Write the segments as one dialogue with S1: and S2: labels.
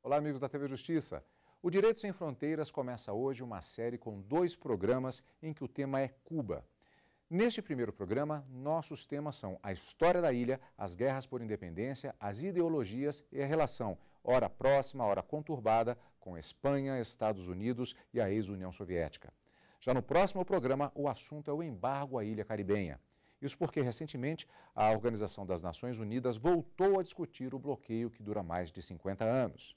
S1: Olá, amigos da TV Justiça. O Direito Sem Fronteiras começa hoje uma série com 2 programas em que o tema é Cuba. Neste primeiro programa, nossos temas são a história da ilha, as guerras por independência, as ideologias e a relação, ora próxima, ora conturbada, com Espanha, Estados Unidos e a ex-União Soviética. Já no próximo programa, o assunto é o embargo à ilha caribenha. Isso porque, recentemente, a Organização das Nações Unidas voltou a discutir o bloqueio que dura mais de 50 anos.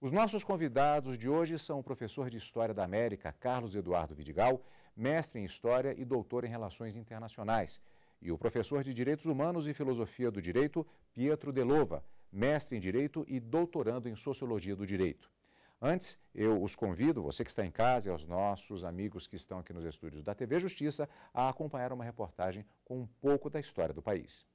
S1: Os nossos convidados de hoje são o professor de História da América, Carlos Eduardo Vidigal, mestre em História e doutor em Relações Internacionais, e o professor de Direitos Humanos e Filosofia do Direito, Pietro Delova, mestre em Direito e doutorando em Sociologia do Direito. Antes, eu os convido, você que está em casa e aos nossos amigos que estão aqui nos estúdios da TV Justiça, a acompanhar uma reportagem com um pouco da história do país.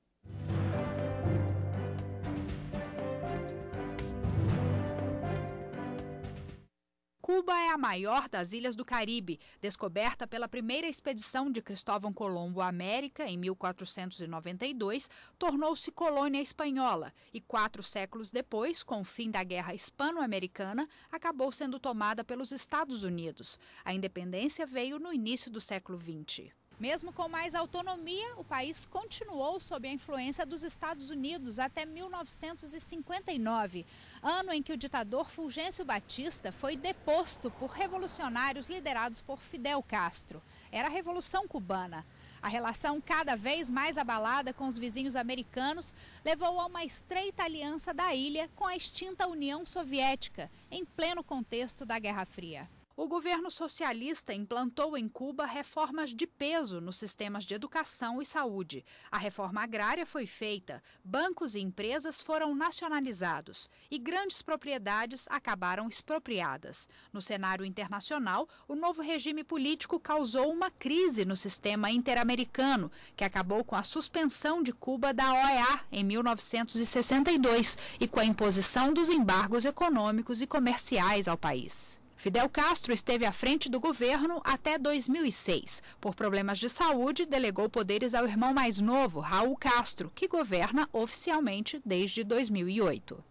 S2: Cuba é a maior das ilhas do Caribe, descoberta pela primeira expedição de Cristóvão Colombo à América em 1492, tornou-se colônia espanhola e 4 séculos depois, com o fim da Guerra Hispano-Americana, acabou sendo tomada pelos Estados Unidos. A independência veio no início do século XX. Mesmo com mais autonomia, o país continuou sob a influência dos Estados Unidos até 1959, ano em que o ditador Fulgêncio Batista foi deposto por revolucionários liderados por Fidel Castro. Era a Revolução Cubana. A relação cada vez mais abalada com os vizinhos americanos levou a uma estreita aliança da ilha com a extinta União Soviética, em pleno contexto da Guerra Fria. O governo socialista implantou em Cuba reformas de peso nos sistemas de educação e saúde. A reforma agrária foi feita, bancos e empresas foram nacionalizados e grandes propriedades acabaram expropriadas. No cenário internacional, o novo regime político causou uma crise no sistema interamericano, que acabou com a suspensão de Cuba da OEA em 1962 e com a imposição dos embargos econômicos e comerciais ao país. Fidel Castro esteve à frente do governo até 2006. Por problemas de saúde, delegou poderes ao irmão mais novo, Raul Castro, que governa oficialmente desde 2008.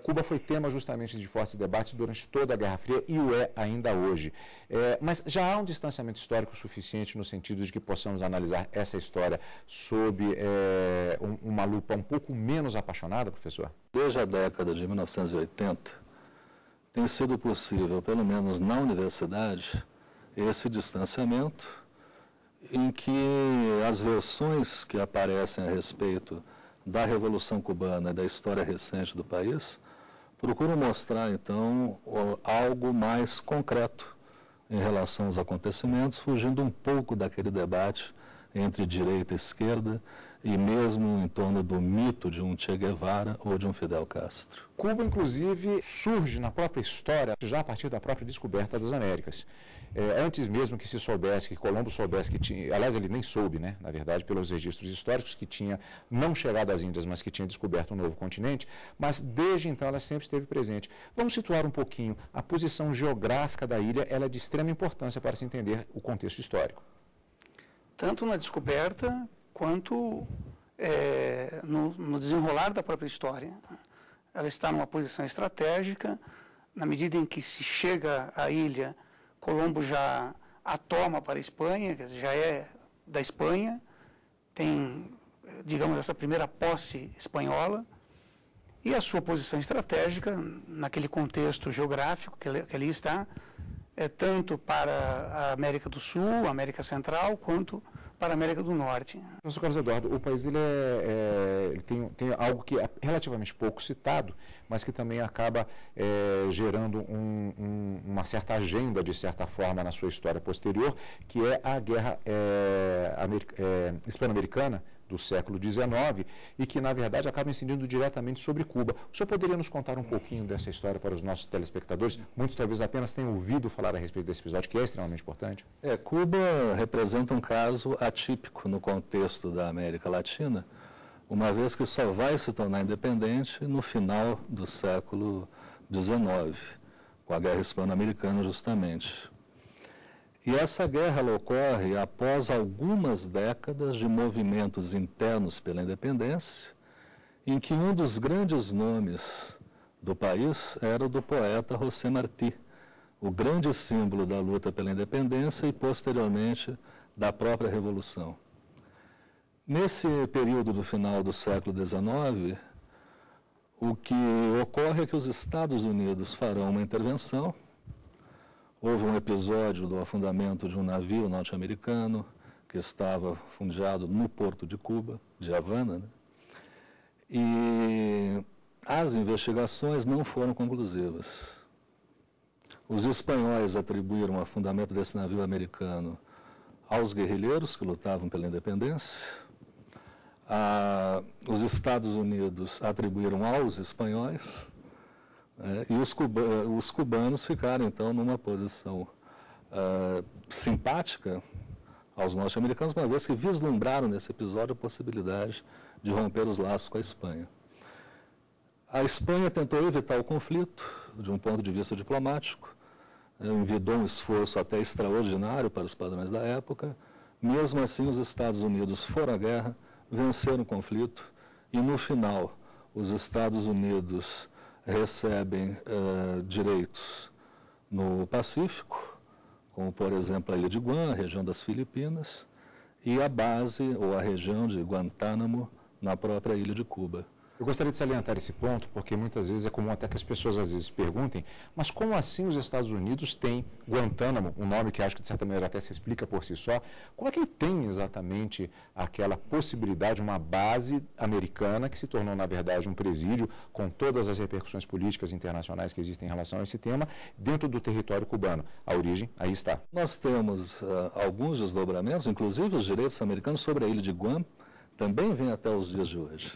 S1: Cuba foi tema justamente de fortes debates durante toda a Guerra Fria e o é ainda hoje. Mas já há um distanciamento histórico suficiente no sentido de que possamos analisar essa história sob uma lupa um pouco menos apaixonada, professor?
S3: Desde a década de 1980, tem sido possível, pelo menos na universidade, esse distanciamento em que as versões que aparecem a respeito da Revolução Cubana e da história recente do país procuram mostrar, então, algo mais concreto em relação aos acontecimentos, fugindo um pouco daquele debate entre direita e esquerda e mesmo em torno do mito de um Che Guevara ou de um Fidel Castro.
S1: Cuba, inclusive, surge na própria história, já a partir da própria descoberta das Américas. Antes mesmo que se soubesse, que Colombo soubesse que tinha, aliás, ele nem soube, né, na verdade, pelos registros históricos, que tinha não chegado às Índias, mas que tinha descoberto um novo continente, mas desde então ela sempre esteve presente. Vamos situar um pouquinho a posição geográfica da ilha, ela é de extrema importância para se entender o contexto histórico.
S4: Tanto na descoberta quanto no desenrolar da própria história. Ela está numa posição estratégica, na medida em que se chega à ilha, Colombo já a toma para a Espanha, quer dizer, já é da Espanha, tem, digamos, essa primeira posse espanhola, e a sua posição estratégica, naquele contexto geográfico que ali está, é tanto para a América do Sul, a América Central, quanto para a América do Norte.
S1: Professor Carlos Eduardo, o país ele tem algo que é relativamente pouco citado, mas que também acaba gerando uma certa agenda, de certa forma, na sua história posterior, que é a Guerra Hispano-Americana do século XIX e que, na verdade, acaba incidindo diretamente sobre Cuba. O senhor poderia nos contar um pouquinho dessa história para os nossos telespectadores? Muitos talvez apenas tenham ouvido falar a respeito desse episódio, que é extremamente importante.
S3: Cuba representa um caso atípico no contexto da América Latina, uma vez que só vai se tornar independente no final do século XIX, com a Guerra Hispano-Americana justamente. E essa guerra ela ocorre após algumas décadas de movimentos internos pela independência, em que um dos grandes nomes do país era o do poeta José Martí, o grande símbolo da luta pela independência e, posteriormente, da própria Revolução. Nesse período do final do século XIX, o que ocorre é que os Estados Unidos farão uma intervenção. Houve um episódio do afundamento de um navio norte-americano que estava fundeado no porto de Cuba, de Havana, né? E as investigações não foram conclusivas. Os espanhóis atribuíram o afundamento desse navio americano aos guerrilheiros que lutavam pela independência. Os Estados Unidos atribuíram aos espanhóis, e os cubanos ficaram, então, numa posição simpática aos norte-americanos, uma vez que vislumbraram nesse episódio a possibilidade de romper os laços com a Espanha. A Espanha tentou evitar o conflito, de um ponto de vista diplomático, envidou um esforço até extraordinário para os padrões da época. Mesmo assim, os Estados Unidos foram à guerra, venceram o conflito e, no final, os Estados Unidos recebem direitos no Pacífico, como, por exemplo, a ilha de Guam, a região das Filipinas, e a base, ou a região de Guantánamo, na própria ilha de Cuba.
S1: Eu gostaria de salientar esse ponto, porque muitas vezes é comum até que as pessoas às vezes perguntem, mas como assim os Estados Unidos têm Guantánamo, um nome que acho que de certa maneira até se explica por si só, como é que ele tem exatamente aquela possibilidade, uma base americana que se tornou na verdade um presídio com todas as repercussões políticas internacionais que existem em relação a esse tema, dentro do território cubano? A origem, aí está.
S3: Nós temos alguns desdobramentos, inclusive os direitos americanos sobre a ilha de Guam, também vêm até os dias de hoje.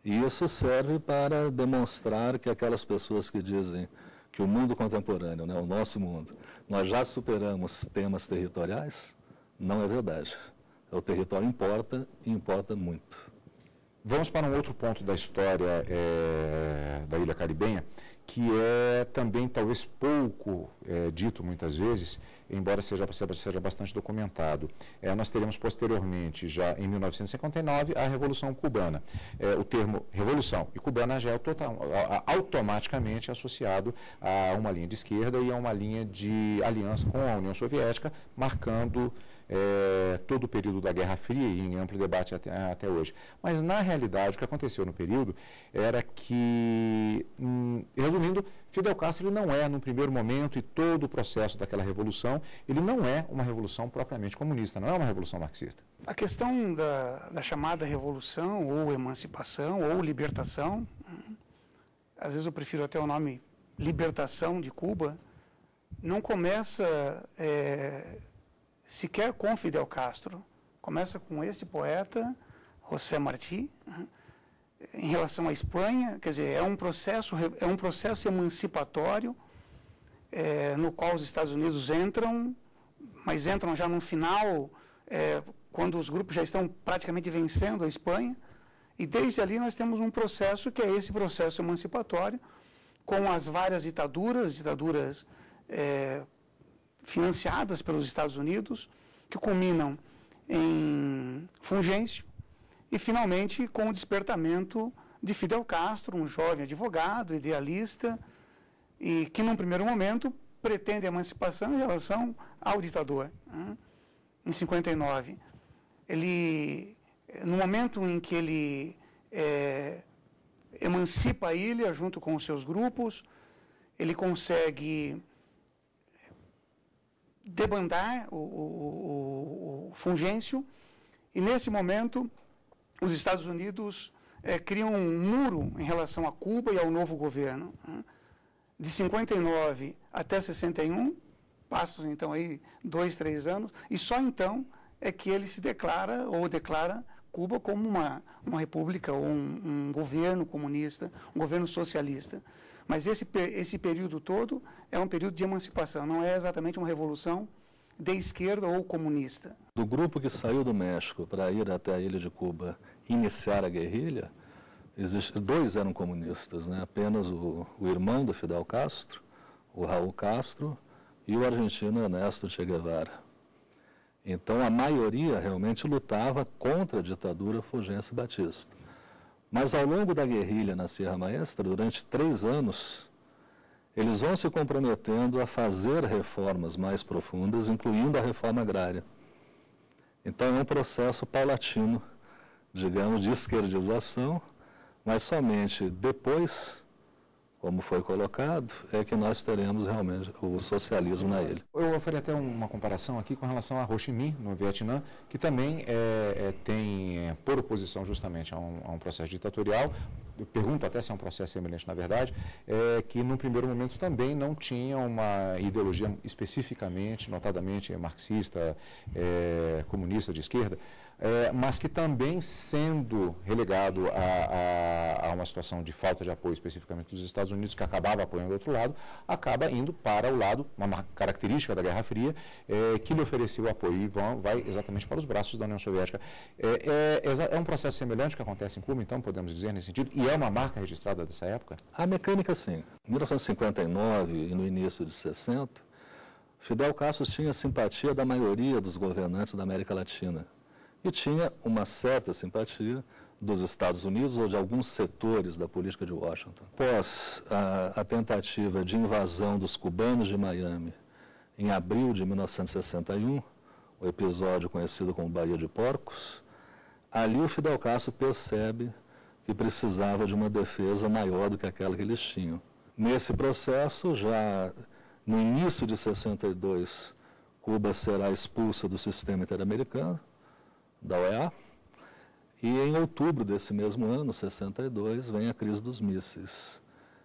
S3: E isso serve para demonstrar que aquelas pessoas que dizem que o mundo contemporâneo, né, o nosso mundo, nós já superamos temas territoriais, não é verdade. O território importa e importa muito.
S1: Vamos para um outro ponto da história da Ilha Caribenha, que é também talvez pouco dito muitas vezes, embora seja bastante documentado. Nós teremos posteriormente, já em 1959, a Revolução Cubana. O termo Revolução e Cubana já é automaticamente associado a uma linha de esquerda e a uma linha de aliança com a União Soviética, marcando todo o período da Guerra Fria e em amplo debate até hoje. Mas, na realidade, o que aconteceu no período era que, resumindo, Fidel Castro ele não é, num primeiro momento, e todo o processo daquela revolução, ele não é uma revolução propriamente comunista, não é uma revolução marxista.
S4: A questão da chamada revolução, ou emancipação, ou libertação, às vezes eu prefiro até o nome libertação de Cuba, não começa sequer com Fidel Castro. Começa com esse poeta, José Martí, em relação à Espanha, quer dizer, é um processo emancipatório no qual os Estados Unidos entram, mas entram já no final, quando os grupos já estão praticamente vencendo a Espanha, e desde ali nós temos um processo que é esse processo emancipatório, com as várias ditaduras financiadas pelos Estados Unidos, que culminam em Fulgêncio, e finalmente com o despertamento de Fidel Castro, um jovem advogado, idealista, e que num primeiro momento pretende a emancipação em relação ao ditador. Em 59, no momento em que ele emancipa a ilha junto com os seus grupos, ele consegue debandar o Fulgêncio, e nesse momento os Estados Unidos criam um muro em relação a Cuba e ao novo governo. De 59 até 61, passam então aí 2, 3 anos, e só então é que ele se declara Cuba como uma república ou um governo comunista, um governo socialista. Mas esse período todo é um período de emancipação, não é exatamente uma revolução de esquerda ou comunista.
S3: Do grupo que saiu do México para ir até a ilha de Cuba iniciar a guerrilha, dois eram comunistas, né? Apenas o irmão do Fidel Castro, o Raul Castro, e o argentino Ernesto Che Guevara. Então, a maioria realmente lutava contra a ditadura Fulgêncio Batista. Mas, ao longo da guerrilha na Sierra Maestra, durante 3 anos, eles vão se comprometendo a fazer reformas mais profundas, incluindo a reforma agrária. Então, é um processo paulatino, digamos, de esquerdização, mas somente depois, como foi colocado, é que nós teremos realmente o socialismo na ilha.
S1: Eu faria até uma comparação aqui com relação a Ho Chi Minh, no Vietnã, que também tem, por oposição justamente a um processo ditatorial, eu pergunto até se é um processo semelhante na verdade, que num primeiro momento também não tinha uma ideologia especificamente, notadamente marxista, comunista de esquerda, mas que também, sendo relegado a uma situação de falta de apoio especificamente dos Estados Unidos, que acabava apoiando o outro lado, acaba indo para o lado, uma característica da Guerra Fria, que lhe ofereceu apoio e vai exatamente para os braços da União Soviética. É um processo semelhante que acontece em Cuba, então, podemos dizer, nesse sentido, e é uma marca registrada dessa época?
S3: A mecânica, sim. Em 1959 e no início de 60, Fidel Castro tinha simpatia da maioria dos governantes da América Latina. E tinha uma certa simpatia dos Estados Unidos ou de alguns setores da política de Washington. Após a tentativa de invasão dos cubanos de Miami, em abril de 1961, o episódio conhecido como Baía de Porcos, ali o Fidel Castro percebe que precisava de uma defesa maior do que aquela que eles tinham. Nesse processo, já no início de 62, Cuba será expulsa do sistema interamericano, da OEA, e em outubro desse mesmo ano, 62, vem a crise dos mísseis.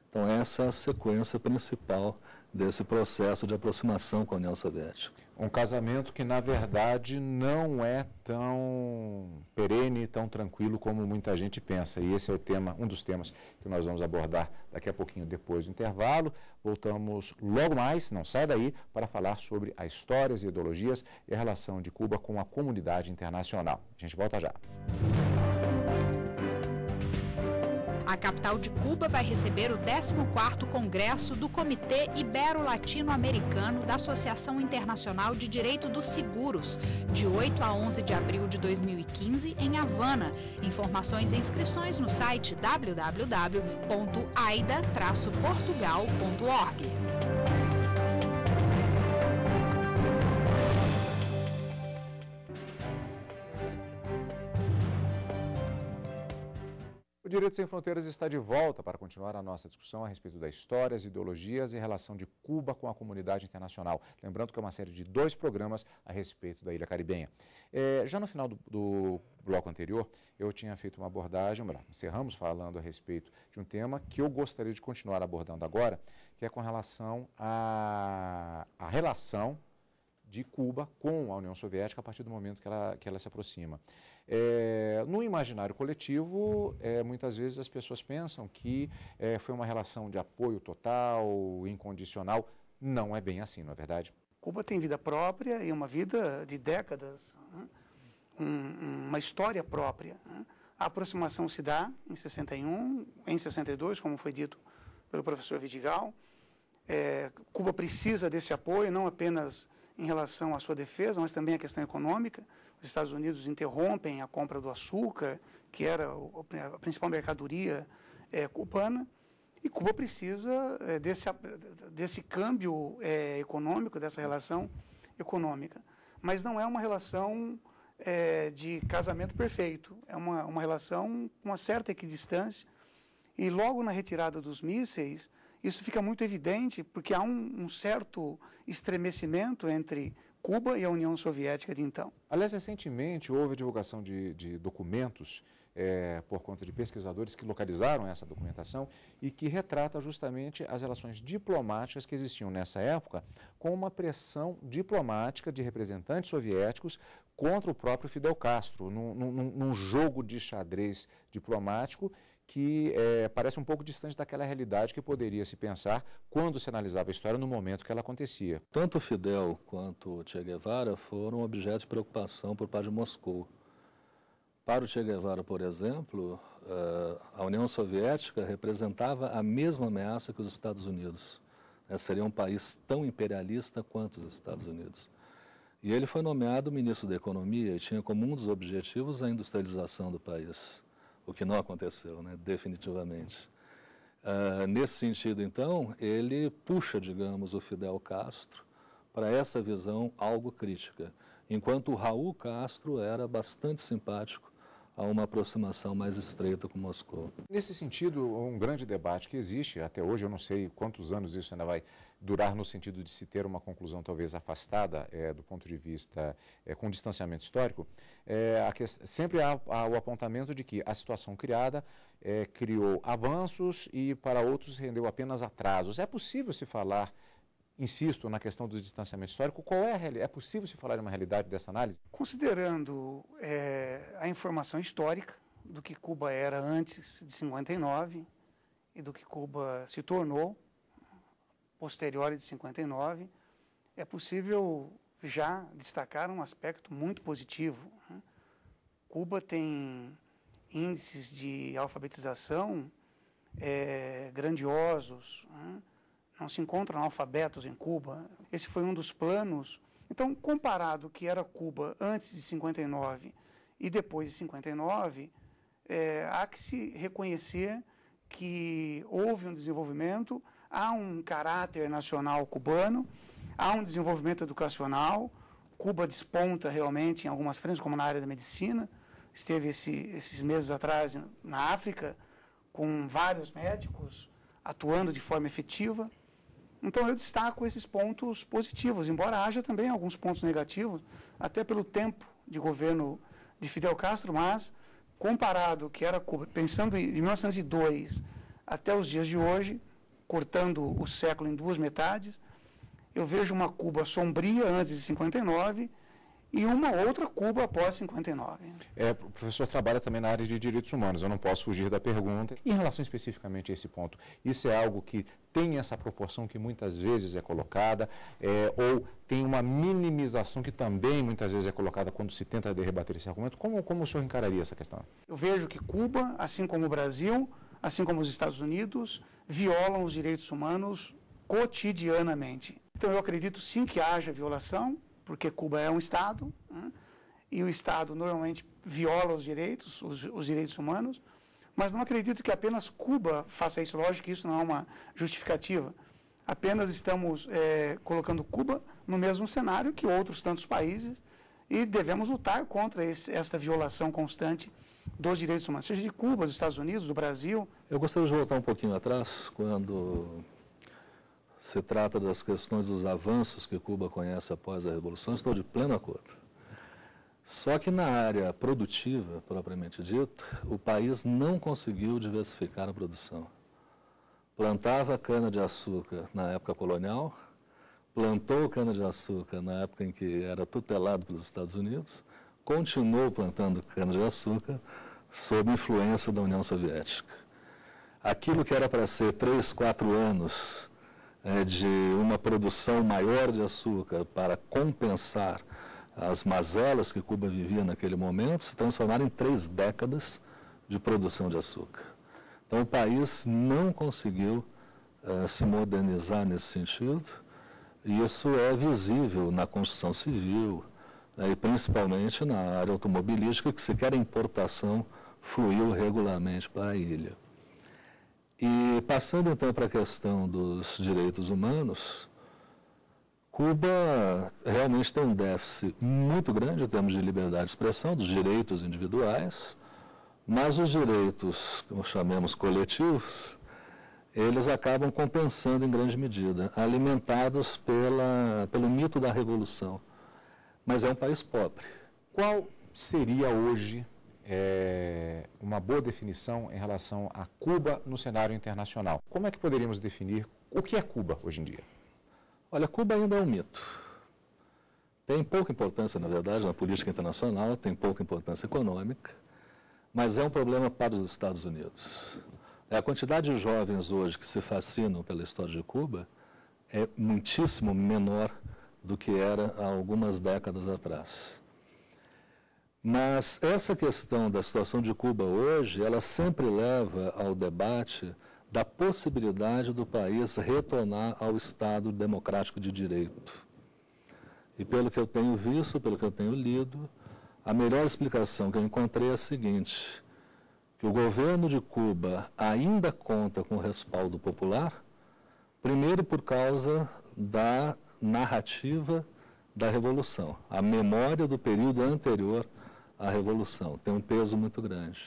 S3: Então essa é a sequência principal desse processo de aproximação com a União Soviética.
S1: Um casamento que, na verdade, não é tão perene, tão tranquilo como muita gente pensa. E esse é o tema, um dos temas que nós vamos abordar daqui a pouquinho, depois do intervalo. Voltamos logo mais, não sai daí, para falar sobre as histórias e ideologias e a relação de Cuba com a comunidade internacional. A gente volta já.
S2: A capital de Cuba vai receber o 14º Congresso do Comitê Ibero-Latino-Americano da Associação Internacional de Direito dos Seguros, de 8 a 11 de abril de 2015, em Havana. Informações e inscrições no site www.aida-portugal.org.
S1: O Direito Sem Fronteiras está de volta para continuar a nossa discussão a respeito das histórias, ideologias e relação de Cuba com a comunidade internacional. Lembrando que é uma série de 2 programas a respeito da Ilha Caribenha. Já no final do bloco anterior, eu tinha feito uma abordagem, encerramos falando a respeito de um tema que eu gostaria de continuar abordando agora, que é com relação à relação de Cuba com a União Soviética a partir do momento que ela se aproxima. No imaginário coletivo, muitas vezes as pessoas pensam que foi uma relação de apoio total, incondicional. Não é bem assim, não é verdade?
S4: Cuba tem vida própria e uma vida de décadas, né? Uma história própria, né? A aproximação se dá em 61, em 62, como foi dito pelo professor Vidigal. Cuba precisa desse apoio, não apenas em relação à sua defesa, mas também a questão econômica. Os Estados Unidos interrompem a compra do açúcar, que era a principal mercadoria cubana, e Cuba precisa desse câmbio econômico, dessa relação econômica. Mas não é uma relação de casamento perfeito, é uma relação com uma certa equidistância, e logo na retirada dos mísseis, isso fica muito evidente, porque há um certo estremecimento entre Cuba e a União Soviética de então.
S1: Aliás, recentemente houve a divulgação de documentos por conta de pesquisadores que localizaram essa documentação e que retrata justamente as relações diplomáticas que existiam nessa época com uma pressão diplomática de representantes soviéticos contra o próprio Fidel Castro, num jogo de xadrez diplomático que parece um pouco distante daquela realidade que poderia se pensar quando se analisava a história no momento que ela acontecia.
S3: Tanto Fidel quanto Che Guevara foram objeto de preocupação por parte de Moscou. Para o Che Guevara, por exemplo, a União Soviética representava a mesma ameaça que os Estados Unidos. Seria um país tão imperialista quanto os Estados Unidos. E ele foi nomeado ministro da Economia e tinha como um dos objetivos a industrialização do país, o que não aconteceu, né, definitivamente. Nesse sentido, então, ele puxa, digamos, o Fidel Castro para essa visão algo crítica, enquanto o Raul Castro era bastante simpático a uma aproximação mais estreita com Moscou.
S1: Nesse sentido, um grande debate que existe, até hoje, eu não sei quantos anos isso ainda vai durar, no sentido de se ter uma conclusão talvez afastada do ponto de vista com distanciamento histórico, sempre há o apontamento de que a situação criada criou avanços e para outros rendeu apenas atrasos. É possível se falar, insisto, na questão do distanciamento histórico, qual é a realidade? É possível se falar de uma realidade dessa análise?
S4: Considerando a informação histórica do que Cuba era antes de 59 e do que Cuba se tornou posterior de 59, é possível já destacar um aspecto muito positivo, né? Cuba tem índices de alfabetização grandiosos, né? Não se encontram analfabetos em Cuba. Esse foi um dos planos. Então, comparado o que era Cuba antes de 59 e depois de 59, há que se reconhecer que houve um desenvolvimento, há um caráter nacional cubano, há um desenvolvimento educacional. Cuba desponta realmente em algumas frentes, como na área da medicina. Esteve esses meses atrás na África, com vários médicos atuando de forma efetiva. Então, eu destaco esses pontos positivos, embora haja também alguns pontos negativos, até pelo tempo de governo de Fidel Castro, mas, comparado que era Cuba, pensando em 1902 até os dias de hoje, cortando o século em duas metades, eu vejo uma Cuba sombria antes de 59 e uma outra Cuba após 59.
S1: O professor trabalha também na área de direitos humanos, eu não posso fugir da pergunta. Em relação especificamente a esse ponto, isso é algo que tem essa proporção que muitas vezes é colocada, ou tem uma minimização que também muitas vezes é colocada quando se tenta rebater esse argumento? Como o senhor encararia essa questão?
S4: Eu vejo que Cuba, assim como o Brasil, assim como os Estados Unidos, violam os direitos humanos cotidianamente. Então, eu acredito sim que haja violação, porque Cuba é um Estado, né? E o Estado normalmente viola os direitos humanos, mas não acredito que apenas Cuba faça isso. Lógico que isso não é uma justificativa. Apenas estamos colocando Cuba no mesmo cenário que outros tantos países e devemos lutar contra esta violação constante dos direitos humanos, seja de Cuba, dos Estados Unidos, do Brasil.
S3: Eu gostaria de voltar um pouquinho atrás, quando se trata das questões dos avanços que Cuba conhece após a Revolução, estou de pleno acordo. Só que na área produtiva, propriamente dita, o país não conseguiu diversificar a produção. Plantava cana-de-açúcar na época colonial, plantou cana-de-açúcar na época em que era tutelado pelos Estados Unidos, continuou plantando cana-de-açúcar sob influência da União Soviética. Aquilo que era para ser 3, 4 anos de uma produção maior de açúcar para compensar as mazelas que Cuba vivia naquele momento, se transformaram em 3 décadas de produção de açúcar. Então, o país não conseguiu se modernizar nesse sentido, e isso é visível na construção civil, e principalmente na área automobilística, que sequer a importação fluiu regularmente para a ilha. E passando então para a questão dos direitos humanos, Cuba realmente tem um déficit muito grande em termos de liberdade de expressão, dos direitos individuais, mas os direitos, como chamamos coletivos, eles acabam compensando em grande medida, alimentados pelo mito da revolução. Mas é um país pobre.
S1: Qual seria hoje uma boa definição em relação a Cuba no cenário internacional? Como é que poderíamos definir o que é Cuba hoje em dia?
S3: Olha, Cuba ainda é um mito. Tem pouca importância, na verdade, na política internacional, tem pouca importância econômica, mas é um problema para os Estados Unidos. A quantidade de jovens hoje que se fascinam pela história de Cuba é muitíssimo menor do que era há algumas décadas atrás. Mas essa questão da situação de Cuba hoje, ela sempre leva ao debate da possibilidade do país retornar ao Estado democrático de direito. E pelo que eu tenho visto, pelo que eu tenho lido, a melhor explicação que eu encontrei é a seguinte, que o governo de Cuba ainda conta com respaldo popular, primeiro por causa da narrativa da Revolução. A memória do período anterior à Revolução tem um peso muito grande.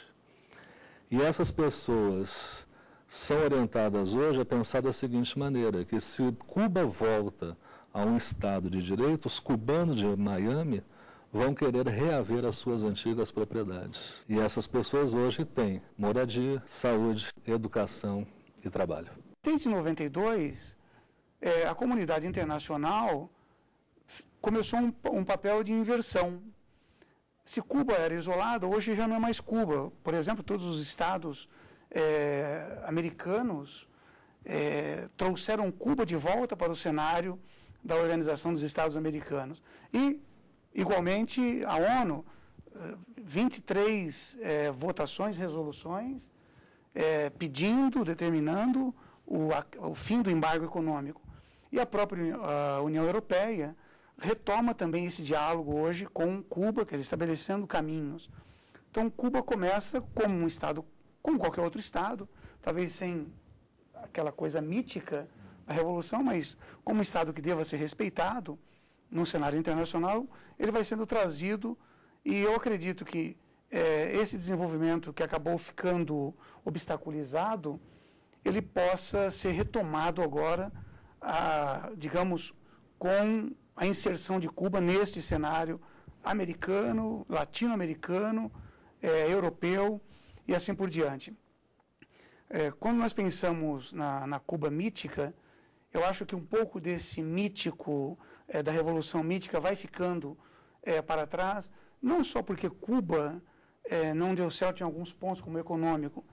S3: E essas pessoas são orientadas hoje a pensar da seguinte maneira, que se Cuba volta a um Estado de direito, os cubanos de Miami vão querer reaver as suas antigas propriedades. E essas pessoas hoje têm moradia, saúde, educação e trabalho.
S4: Desde 92, a comunidade internacional começou um papel de inversão. Se Cuba era isolada, hoje já não é mais Cuba. Por exemplo, todos os estados americanos trouxeram Cuba de volta para o cenário da Organização dos Estados Americanos. E, igualmente, a ONU, 23 votações, resoluções, pedindo, determinando o fim do embargo econômico. E a própria União Europeia retoma também esse diálogo hoje com Cuba, quer dizer, estabelecendo caminhos. Então, Cuba começa como um Estado, como qualquer outro Estado, talvez sem aquela coisa mítica da Revolução, mas como um Estado que deva ser respeitado no cenário internacional, ele vai sendo trazido, e eu acredito que esse desenvolvimento que acabou ficando obstaculizado, ele possa ser retomado agora, digamos, com a inserção de Cuba neste cenário americano, latino-americano, europeu e assim por diante. Quando nós pensamos na Cuba mítica, eu acho que um pouco desse mítico, da Revolução Mítica, vai ficando para trás, não só porque Cuba não deu certo em alguns pontos, como econômico,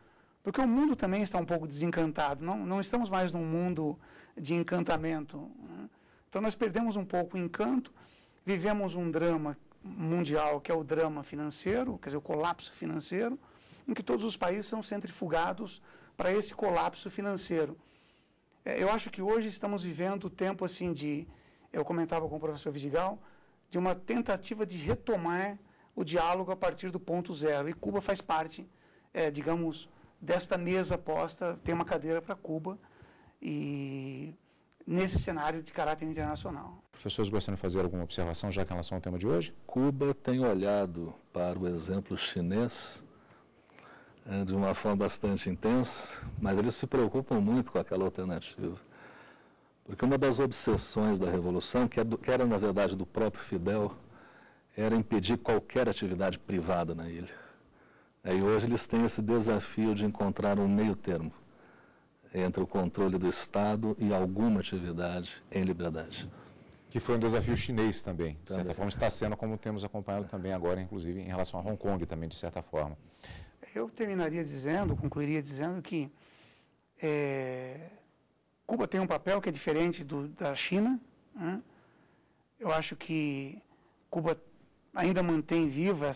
S4: porque o mundo também está um pouco desencantado, não estamos mais num mundo de encantamento. Então nós perdemos um pouco o encanto, vivemos um drama mundial, que é o drama financeiro, quer dizer, o colapso financeiro, em que todos os países são centrifugados para esse colapso financeiro. Eu acho que hoje estamos vivendo o tempo assim eu comentava com o professor Vidigal, de uma tentativa de retomar o diálogo a partir do ponto zero. E Cuba faz parte, digamos, desta mesa posta, tem uma cadeira para Cuba, e nesse cenário de caráter internacional.
S1: Professores, gostariam de fazer alguma observação já em relação ao tema de hoje?
S3: Cuba tem olhado para o exemplo chinês de uma forma bastante intensa, mas eles se preocupam muito com aquela alternativa. Porque uma das obsessões da Revolução, que era na verdade do próprio Fidel, era impedir qualquer atividade privada na ilha. E hoje eles têm esse desafio de encontrar um meio termo entre o controle do Estado e alguma atividade em liberdade.
S1: Que foi um desafio chinês também, de certa forma, está sendo, como temos acompanhado também agora, inclusive, em relação a Hong Kong também, de certa forma.
S4: Eu concluiria dizendo que Cuba tem um papel que é diferente da China, né? Eu acho que Cuba ainda mantém viva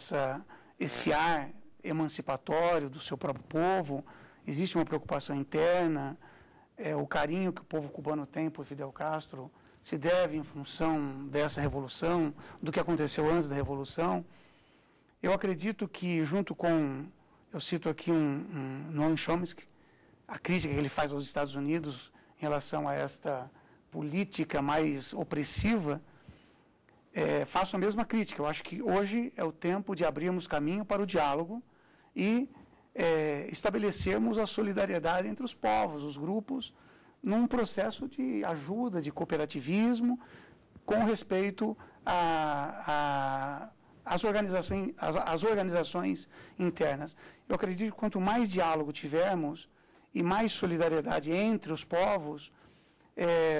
S4: esse ar emancipatório do seu próprio povo, existe uma preocupação interna, o carinho que o povo cubano tem por Fidel Castro se deve em função dessa revolução, do que aconteceu antes da revolução. Eu acredito que, junto com, eu cito aqui Noam Chomsky, a crítica que ele faz aos Estados Unidos em relação a esta política mais opressiva, faço a mesma crítica. Eu acho que hoje é o tempo de abrirmos caminho para o diálogo e estabelecermos a solidariedade entre os povos, os grupos, num processo de ajuda, de cooperativismo, com respeito às organizações internas. Eu acredito que quanto mais diálogo tivermos e mais solidariedade entre os povos,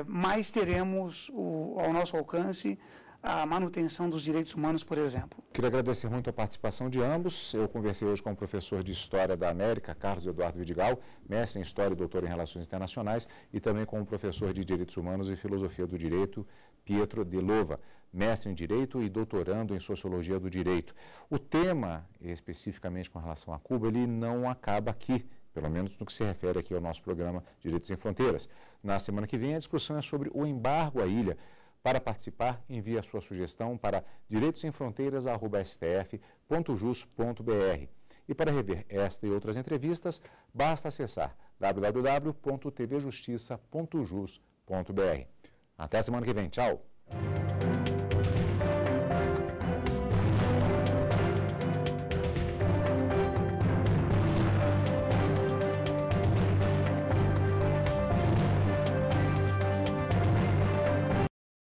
S4: mais teremos ao nosso alcance a manutenção dos direitos humanos, por exemplo.
S1: Queria agradecer muito a participação de ambos. Eu conversei hoje com o professor de História da América, Carlos Eduardo Vidigal, mestre em História e doutor em Relações Internacionais, e também com o professor de Direitos Humanos e Filosofia do Direito, Pietro de Lova, mestre em Direito e doutorando em Sociologia do Direito. O tema, especificamente com relação a Cuba, ele não acaba aqui pelo menos no que se refere aqui ao nosso programa Direitos Sem Fronteiras. Na semana que vem, a discussão é sobre o embargo à ilha. Para participar, envie a sua sugestão para direitosemfronteiras@stf.jus.br. E para rever esta e outras entrevistas, basta acessar www.tvjustiça.jus.br. Até a semana que vem. Tchau!